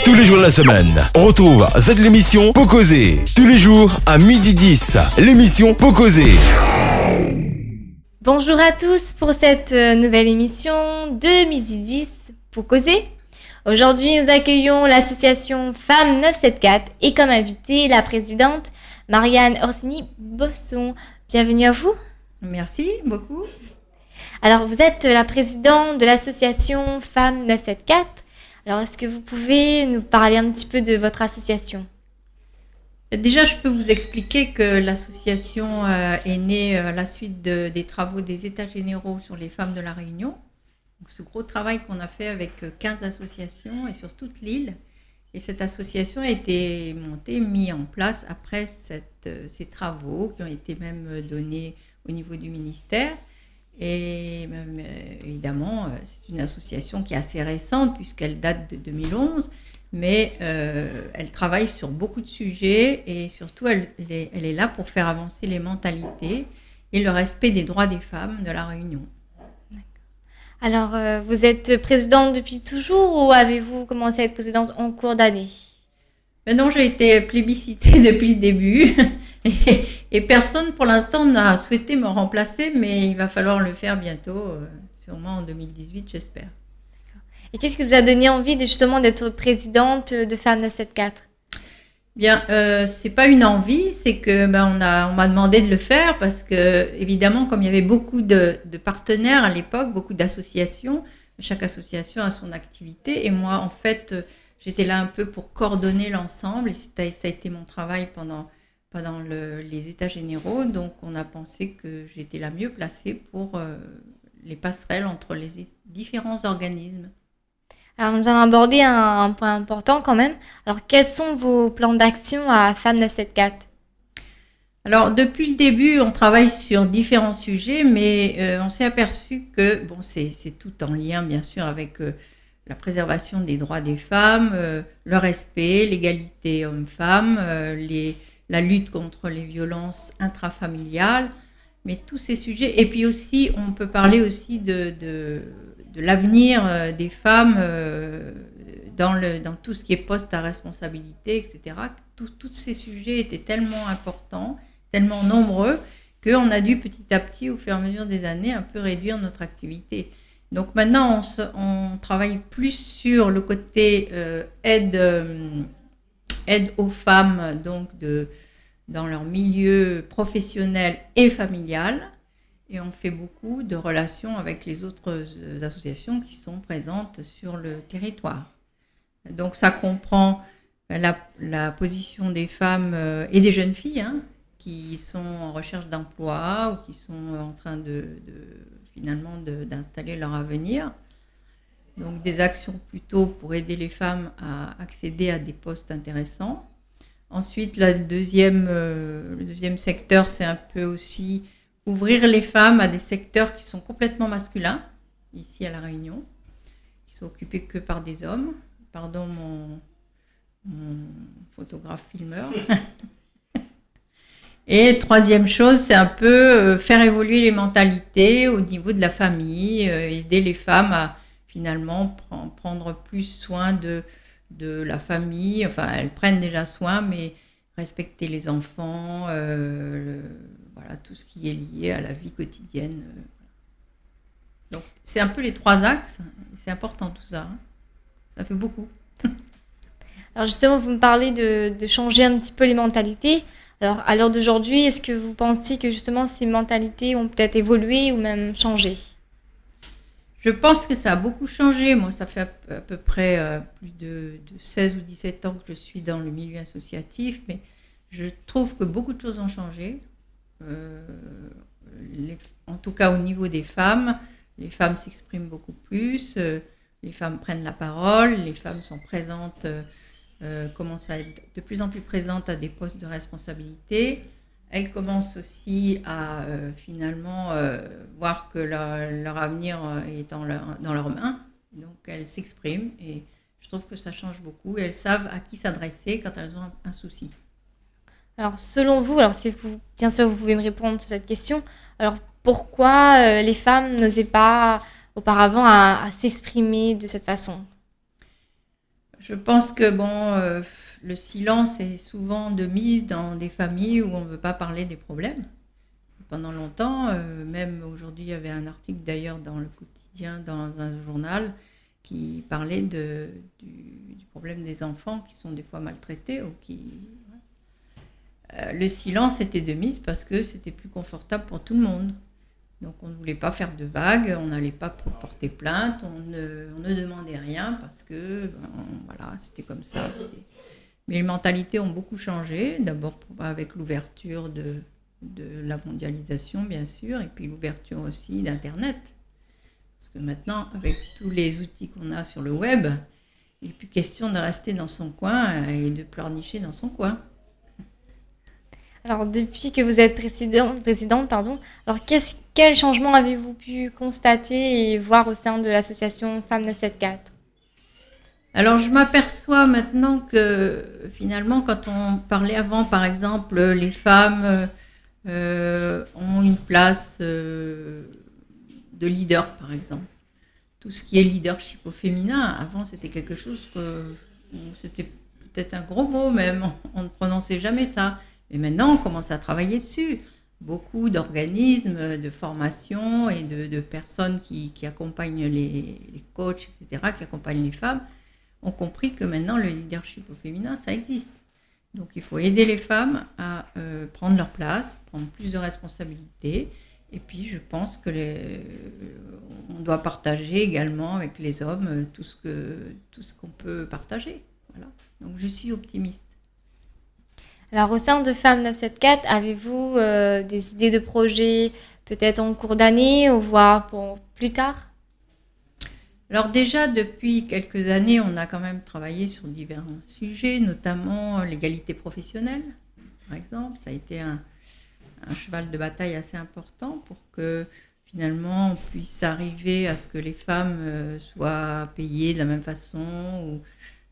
Tous les jours de la semaine, on retrouve cette émission Pot Causé. Tous les jours à 12h10, l'émission Pot Causé. Bonjour à tous pour cette nouvelle émission de 12h10 Pot Causé. Aujourd'hui, nous accueillons l'association Femmes 974 et comme invitée, la présidente Marianne Orsini-Bosson. Bienvenue à vous. Merci beaucoup. Alors, vous êtes la présidente de l'association Femmes 974. Alors, est-ce que vous pouvez nous parler un petit peu de votre association ? Déjà, je peux vous expliquer que l'association est née à la suite des travaux des États généraux sur les femmes de La Réunion. Donc, ce gros travail qu'on a fait avec 15 associations et sur toute l'île. Et cette association a été mise en place après ces travaux qui ont été même donnés au niveau du ministère. Et évidemment, c'est une association qui est assez récente puisqu'elle date de 2011, mais elle travaille sur beaucoup de sujets et surtout elle est là pour faire avancer les mentalités et le respect des droits des femmes de La Réunion. Alors, vous êtes présidente depuis toujours ou avez-vous commencé à être présidente en cours d'année ? Non, j'ai été plébiscitée depuis le début et personne pour l'instant n'a souhaité me remplacer, mais il va falloir le faire bientôt, sûrement en 2018, j'espère. Et qu'est-ce qui vous a donné envie justement d'être présidente de Femmes 974 ? Bien, c'est pas une envie, c'est que on m'a demandé de le faire parce que évidemment, comme il y avait beaucoup de partenaires à l'époque, beaucoup d'associations, chaque association a son activité et moi, en fait, j'étais là un peu pour coordonner l'ensemble et ça a été mon travail pendant les États généraux. Donc, on a pensé que j'étais la mieux placée pour les passerelles entre les différents organismes. Alors, nous allons aborder un point important quand même. Alors, quels sont vos plans d'action à Femmes 974 ? Alors, depuis le début, on travaille sur différents sujets, mais on s'est aperçu que, c'est tout en lien, bien sûr, avec la préservation des droits des femmes, le respect, l'égalité homme-femme, la lutte contre les violences intrafamiliales, mais tous ces sujets. Et puis aussi, on peut parler aussi de l'avenir des femmes dans tout ce qui est poste à responsabilité, etc. Tous ces sujets étaient tellement importants, tellement nombreux, qu'on a dû petit à petit, au fur et à mesure des années, un peu réduire notre activité. Donc maintenant, on travaille plus sur le côté aide aux femmes donc dans leur milieu professionnel et familial. Et on fait beaucoup de relations avec les autres associations qui sont présentes sur le territoire. Donc ça comprend la position des femmes et des jeunes filles qui sont en recherche d'emploi ou qui sont en train finalement d'installer leur avenir. Donc des actions plutôt pour aider les femmes à accéder à des postes intéressants. Ensuite, le deuxième secteur, c'est un peu aussi ouvrir les femmes à des secteurs qui sont complètement masculins, ici à La Réunion, qui sont occupés que par des hommes. Pardon, mon photographe-filmeur. Et troisième chose, c'est un peu faire évoluer les mentalités au niveau de la famille, aider les femmes à finalement prendre plus soin de la famille. Enfin, elles prennent déjà soin, mais respecter les enfants, voilà, tout ce qui est lié à la vie quotidienne. Donc, c'est un peu les trois axes. C'est important tout ça. Ça fait beaucoup. Alors justement, vous me parlez de changer un petit peu les mentalités. Alors, à l'heure d'aujourd'hui, est-ce que vous pensez que justement ces mentalités ont peut-être évolué ou même changé ? Je pense que ça a beaucoup changé. Moi, ça fait à peu près plus de 16 ou 17 ans que je suis dans le milieu associatif, mais je trouve que beaucoup de choses ont changé. En tout cas, au niveau des femmes, les femmes s'expriment beaucoup plus, les femmes prennent la parole, les femmes sont présentes, commencent à être de plus en plus présentes à des postes de responsabilité. Elles commencent aussi à finalement voir que leur avenir est dans leurs mains. Donc elles s'expriment et je trouve que ça change beaucoup. Et elles savent à qui s'adresser quand elles ont un souci. Alors selon vous, si vous, bien sûr vous pouvez me répondre sur cette question, alors pourquoi les femmes n'osaient pas auparavant à s'exprimer de cette façon ? Je pense que le silence est souvent de mise dans des familles où on ne veut pas parler des problèmes. Pendant longtemps, même aujourd'hui, il y avait un article d'ailleurs dans le quotidien, dans un journal, qui parlait du problème des enfants qui sont des fois maltraités ou qui... le silence était de mise parce que c'était plus confortable pour tout le monde. Donc on ne voulait pas faire de vagues, on n'allait pas porter plainte, on ne demandait rien parce que voilà, c'était comme ça. Mais les mentalités ont beaucoup changé, d'abord avec l'ouverture de la mondialisation bien sûr, et puis l'ouverture aussi d'Internet. Parce que maintenant, avec tous les outils qu'on a sur le web, il n'est plus question de rester dans son coin et de pleurnicher dans son coin. Alors, depuis que vous êtes présidente, alors quel changement avez-vous pu constater et voir au sein de l'association Femmes 974 ? Alors, je m'aperçois maintenant que finalement, quand on parlait avant, par exemple, les femmes ont une place de leader, par exemple. Tout ce qui est leadership au féminin, avant, c'était quelque chose c'était peut-être un gros mot même, on ne prononçait jamais ça. Mais maintenant, on commence à travailler dessus. Beaucoup d'organismes, de formation et de personnes qui accompagnent les coachs, etc., qui accompagnent les femmes, ont compris que maintenant, le leadership au féminin, ça existe. Donc, il faut aider les femmes à prendre leur place, prendre plus de responsabilités. Et puis, je pense on doit partager également avec les hommes tout ce qu'on peut partager. Voilà. Donc, je suis optimiste. Alors, au sein de Femmes 974, avez-vous des idées de projets, peut-être en cours d'année, ou voire pour plus tard ? Alors déjà, depuis quelques années, on a quand même travaillé sur divers sujets, notamment l'égalité professionnelle, par exemple. Ça a été un cheval de bataille assez important pour que finalement on puisse arriver à ce que les femmes soient payées de la même façon ou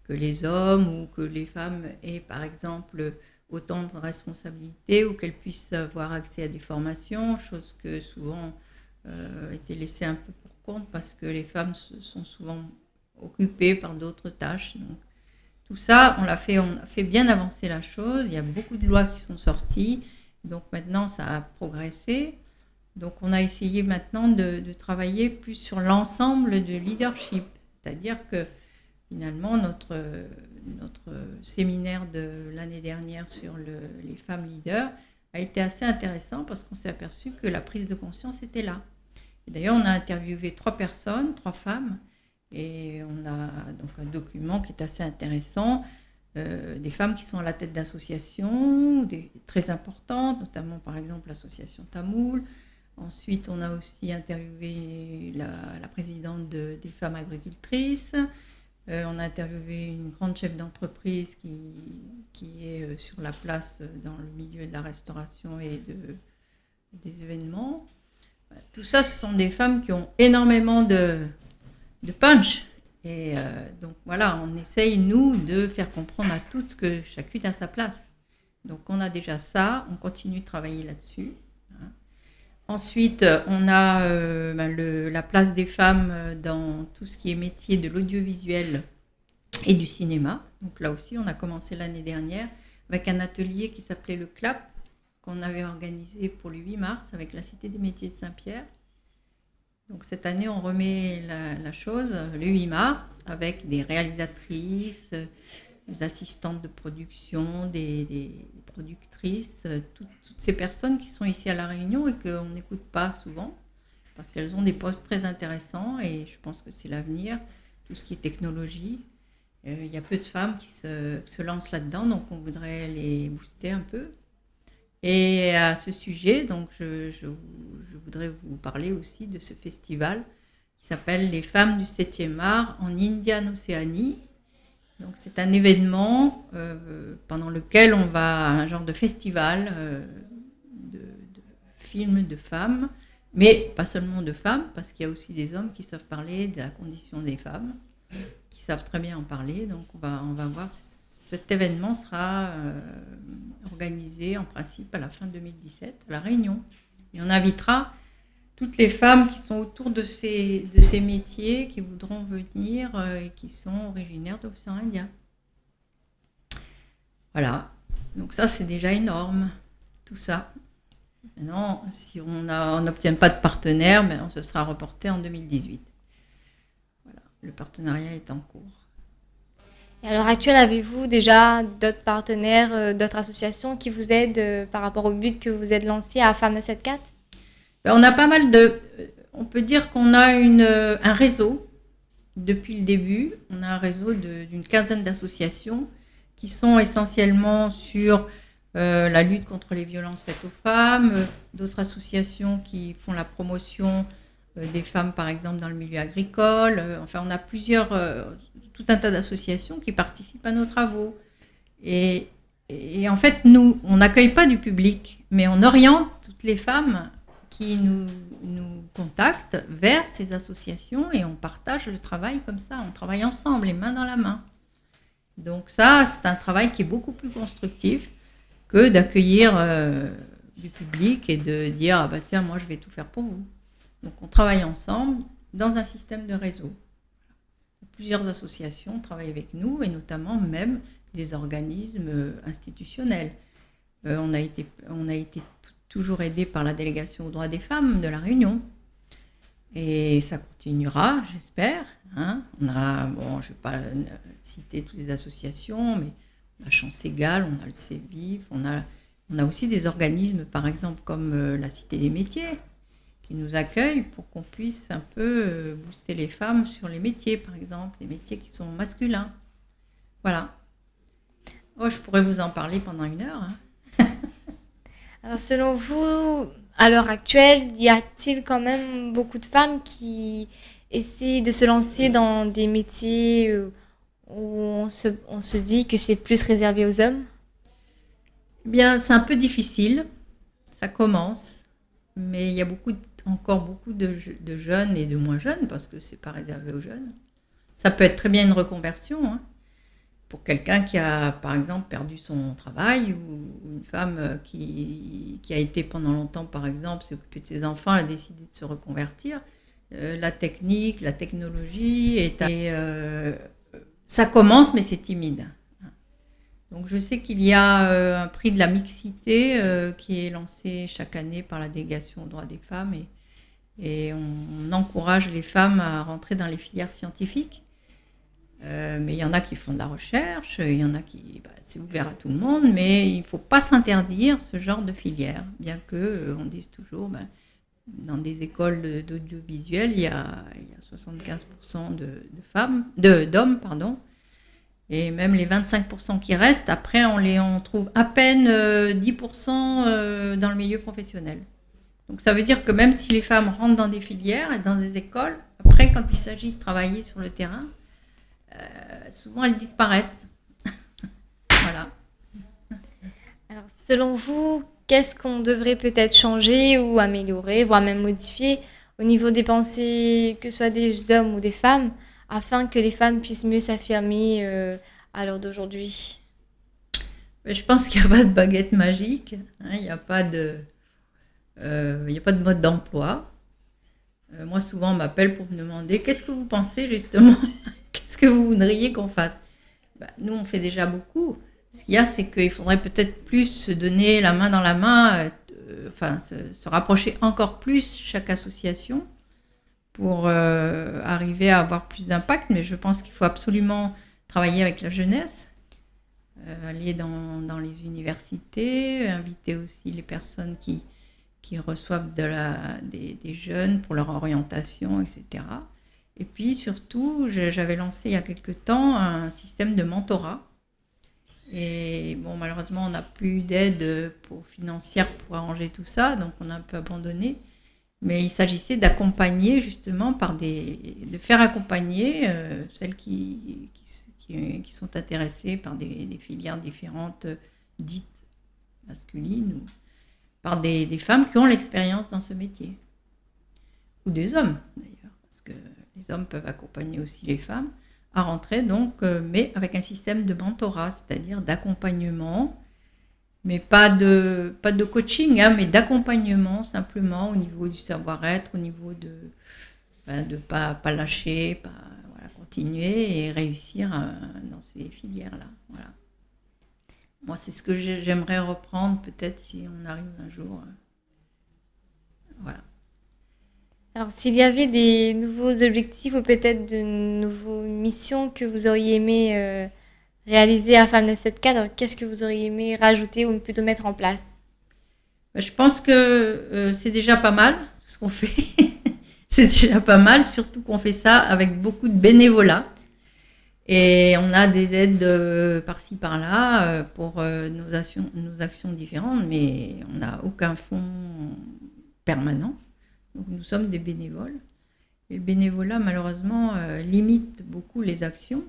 que les hommes, ou que les femmes aient par exemple autant de responsabilités ou qu'elles puissent avoir accès à des formations, chose que souvent était laissée un peu pour compte parce que les femmes sont souvent occupées par d'autres tâches. Donc, tout ça, on a fait bien avancer la chose. Il y a beaucoup de lois qui sont sorties. Donc maintenant, ça a progressé. Donc on a essayé maintenant de travailler plus sur l'ensemble de leadership. C'est-à-dire que finalement, notre séminaire de l'année dernière sur les femmes leaders a été assez intéressant parce qu'on s'est aperçu que la prise de conscience était là. Et d'ailleurs, on a interviewé 3 femmes, et on a donc un document qui est assez intéressant, des femmes qui sont à la tête d'associations très importantes, notamment par exemple l'association Tamoul. Ensuite, on a aussi interviewé la présidente des femmes agricultrices. On a interviewé une grande chef d'entreprise qui est sur la place dans le milieu de la restauration et des événements. Tout ça, ce sont des femmes qui ont énormément de punch. Et donc voilà, on essaye, nous, de faire comprendre à toutes que chacune a sa place. Donc on a déjà ça, on continue de travailler là-dessus. Ensuite, on a la place des femmes dans tout ce qui est métier de l'audiovisuel et du cinéma. Donc là aussi, on a commencé l'année dernière avec un atelier qui s'appelait le CLAP, qu'on avait organisé pour le 8 mars avec la Cité des métiers de Saint-Pierre. Donc cette année, on remet la chose le 8 mars avec des réalisatrices, des assistantes de production, des productrices, toutes ces personnes qui sont ici à La Réunion et qu'on n'écoute pas souvent parce qu'elles ont des postes très intéressants et je pense que c'est l'avenir, tout ce qui est technologie. Il y a peu de femmes qui se lancent là-dedans, donc on voudrait les booster un peu. Et à ce sujet, donc je voudrais vous parler aussi de ce festival qui s'appelle Les femmes du 7e art en Indiane-Océanie. Donc c'est un événement pendant lequel on va à un genre de festival de films de femmes, mais pas seulement de femmes, parce qu'il y a aussi des hommes qui savent parler de la condition des femmes, qui savent très bien en parler. Donc on va voir. Cet événement sera organisé en principe à la fin 2017 à La Réunion. Et on invitera toutes les femmes qui sont autour de ces métiers, qui voudront venir et qui sont originaires de l'océan Indien. Voilà, donc ça c'est déjà énorme, tout ça. Maintenant, si on n'obtient pas de partenaire, ben, ce sera reporté en 2018. Voilà, le partenariat est en cours. Et à l'heure actuelle, avez-vous déjà d'autres partenaires, d'autres associations qui vous aident par rapport au but que vous êtes lancé à Femmes 974 ? Ben, on a pas mal on peut dire qu'on a un réseau depuis le début. On a un réseau d'une quinzaine d'associations qui sont essentiellement sur la lutte contre les violences faites aux femmes, d'autres associations qui font la promotion des femmes, par exemple, dans le milieu agricole. Enfin, on a tout un tas d'associations qui participent à nos travaux. Et en fait, nous, on n'accueille pas du public, mais on oriente toutes les femmes qui nous contactent vers ces associations et on partage le travail comme ça. On travaille ensemble, les mains dans la main. Donc ça, c'est un travail qui est beaucoup plus constructif que d'accueillir du public et de dire « Ah bah tiens, moi je vais tout faire pour vous ». Donc on travaille ensemble dans un système de réseau. Plusieurs associations travaillent avec nous et notamment même des organismes institutionnels. On a été toujours aidé par la délégation aux droits des femmes de La Réunion. Et ça continuera, j'espère. Hein. Je ne vais pas citer toutes les associations, mais on a Chance Égale, on a le CEVIF, on a aussi des organismes, par exemple, comme la Cité des métiers, qui nous accueillent pour qu'on puisse un peu booster les femmes sur les métiers, par exemple, les métiers qui sont masculins. Voilà. Oh, je pourrais vous en parler pendant 1 heure. Hein. Alors, selon vous, à l'heure actuelle, y a-t-il quand même beaucoup de femmes qui essaient de se lancer dans des métiers où on se dit que c'est plus réservé aux hommes ? Eh bien, c'est un peu difficile. Ça commence. Mais il y a encore beaucoup de jeunes et de moins jeunes, parce que ce n'est pas réservé aux jeunes. Ça peut être très bien une reconversion, hein, pour quelqu'un qui a, par exemple, perdu son travail, ou une femme qui a été pendant longtemps, par exemple, s'occuper de ses enfants, a décidé de se reconvertir. La technique, la technologie, ça commence, mais c'est timide. Donc je sais qu'il y a un prix de la mixité qui est lancé chaque année par la délégation aux droits des femmes et on encourage les femmes à rentrer dans les filières scientifiques. Mais il y en a qui font de la recherche, il y en a qui, c'est ouvert à tout le monde, mais il ne faut pas s'interdire ce genre de filière, bien qu'on dise toujours, dans des écoles d'audiovisuel, il y a 75% d'hommes, et même les 25% qui restent, après on trouve à peine 10% dans le milieu professionnel. Donc ça veut dire que même si les femmes rentrent dans des filières et dans des écoles, après quand il s'agit de travailler sur le terrain, souvent elles disparaissent. Voilà. Alors, selon vous, qu'est-ce qu'on devrait peut-être changer ou améliorer, voire même modifier au niveau des pensées, que ce soit des hommes ou des femmes, afin que les femmes puissent mieux s'affirmer à l'heure d'aujourd'hui ? Je pense qu'il n'y a pas de baguette magique, hein, il n'y a pas de mode d'emploi. Moi, souvent, on m'appelle pour me demander « Qu'est-ce que vous pensez, justement ? Qu'est-ce que vous voudriez qu'on fasse ?» Nous, on fait déjà beaucoup. Ce qu'il y a, c'est qu'il faudrait peut-être plus se donner la main dans la main, se rapprocher encore plus chaque association pour arriver à avoir plus d'impact. Mais je pense qu'il faut absolument travailler avec la jeunesse, aller dans les universités, inviter aussi les personnes qui reçoivent des jeunes pour leur orientation, etc. Et puis surtout, j'avais lancé il y a quelque temps un système de mentorat. Et bon, malheureusement, on n'a plus d'aide financière pour arranger tout ça, donc on a un peu abandonné. Mais il s'agissait d'accompagner justement, de faire accompagner celles qui sont intéressées par des filières différentes, dites masculines, ou par des femmes qui ont l'expérience dans ce métier. Ou des hommes, d'ailleurs, parce que les hommes peuvent accompagner aussi les femmes à rentrer, donc, mais avec un système de mentorat, c'est-à-dire d'accompagnement mais pas de coaching, hein, mais d'accompagnement simplement au niveau du savoir-être, au niveau de pas lâcher, voilà, continuer et réussir dans ces filières-là. Voilà. Moi, c'est ce que j'aimerais reprendre peut-être si on arrive un jour. Voilà. Alors, s'il y avait des nouveaux objectifs ou peut-être de nouvelles missions que vous auriez aimé réaliser à Femmes 974, alors qu'est-ce que vous auriez aimé rajouter ou plutôt mettre en place? Je pense que c'est déjà pas mal, tout ce qu'on fait. C'est déjà pas mal, surtout qu'on fait ça avec beaucoup de bénévolat. Et on a des aides par-ci, par-là pour nos actions différentes, mais on n'a aucun fonds permanent. Donc nous sommes des bénévoles. Et le bénévolat, malheureusement, limite beaucoup les actions.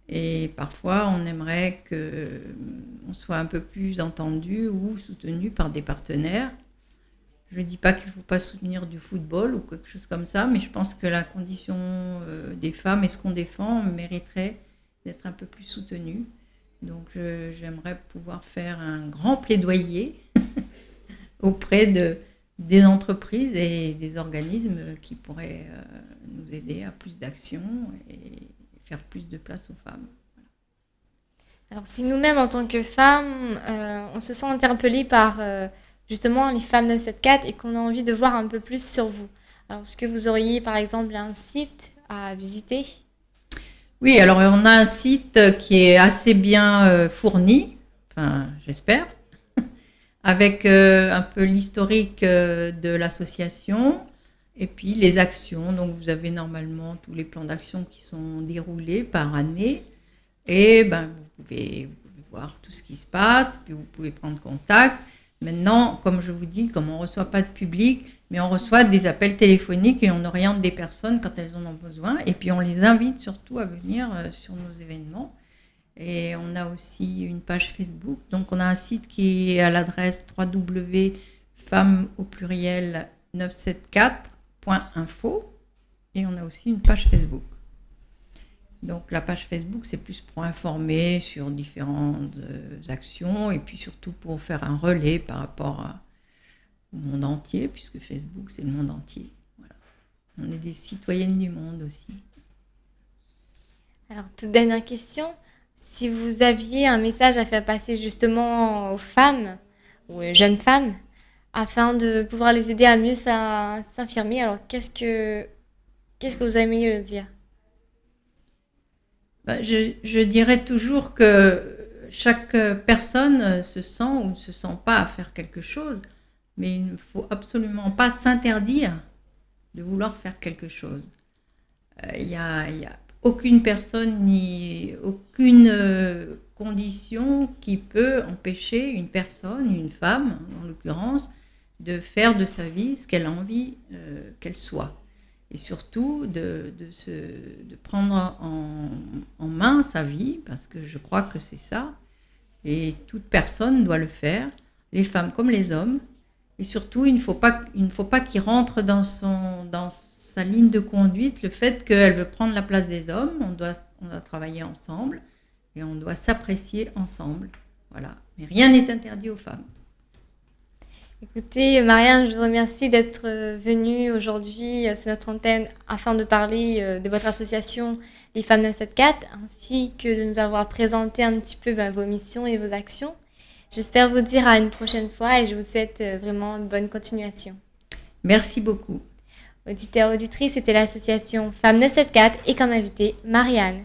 Et parfois, on aimerait qu'on soit un peu plus entendu ou soutenu par des partenaires. Je ne dis pas qu'il ne faut pas soutenir du football ou quelque chose comme ça, mais je pense que la condition des femmes et ce qu'on défend mériterait d'être un peu plus soutenu. Donc j'aimerais pouvoir faire un grand plaidoyer auprès des entreprises et des organismes qui pourraient nous aider à plus d'actions et faire plus de place aux femmes. Alors, si nous-mêmes, en tant que femmes, on se sent interpellés par justement les Femmes 974 et qu'on a envie de voir un peu plus sur vous, alors est-ce que vous auriez par exemple un site à visiter? Oui, alors on a un site qui est assez bien fourni, enfin j'espère, avec un peu l'historique de l'association et puis les actions. Donc vous avez normalement tous les plans d'action qui sont déroulés par année et vous pouvez voir tout ce qui se passe, puis vous pouvez prendre contact. Maintenant, comme je vous dis, comme on ne reçoit pas de public, mais on reçoit des appels téléphoniques et on oriente des personnes quand elles en ont besoin. Et puis on les invite surtout à venir sur nos événements. Et on a aussi une page Facebook. Donc on a un site qui est à l'adresse www.femmes974.info et on a aussi une page Facebook. Donc la page Facebook, c'est plus pour informer sur différentes actions et puis surtout pour faire un relais par rapport au monde entier, puisque Facebook, c'est le monde entier. Voilà. On est des citoyennes du monde aussi. Alors, toute dernière question. Si vous aviez un message à faire passer justement aux femmes, ou aux jeunes femmes, afin de pouvoir les aider à mieux s'affirmer, alors qu'est-ce que vous aimeriez leur dire? Je dirais toujours que chaque personne se sent ou ne se sent pas à faire quelque chose, mais il ne faut absolument pas s'interdire de vouloir faire quelque chose. Il n'y a aucune personne ni aucune condition qui peut empêcher une personne, une femme en l'occurrence, de faire de sa vie ce qu'elle a envie qu'elle soit. Et surtout de prendre en main sa vie, parce que je crois que c'est ça. Et toute personne doit le faire, les femmes comme les hommes. Et surtout, il ne faut pas qu'il rentre dans sa ligne de conduite le fait qu'elle veut prendre la place des hommes. On doit travailler ensemble et on doit s'apprécier ensemble. Voilà. Mais rien n'est interdit aux femmes. Écoutez, Marianne, je vous remercie d'être venue aujourd'hui sur notre antenne afin de parler de votre association Les Femmes 974, ainsi que de nous avoir présenté un petit peu vos missions et vos actions. J'espère vous dire à une prochaine fois et je vous souhaite vraiment une bonne continuation. Merci beaucoup. Auditeurs, auditrices, c'était l'association Femmes 974 et comme invitée, Marianne.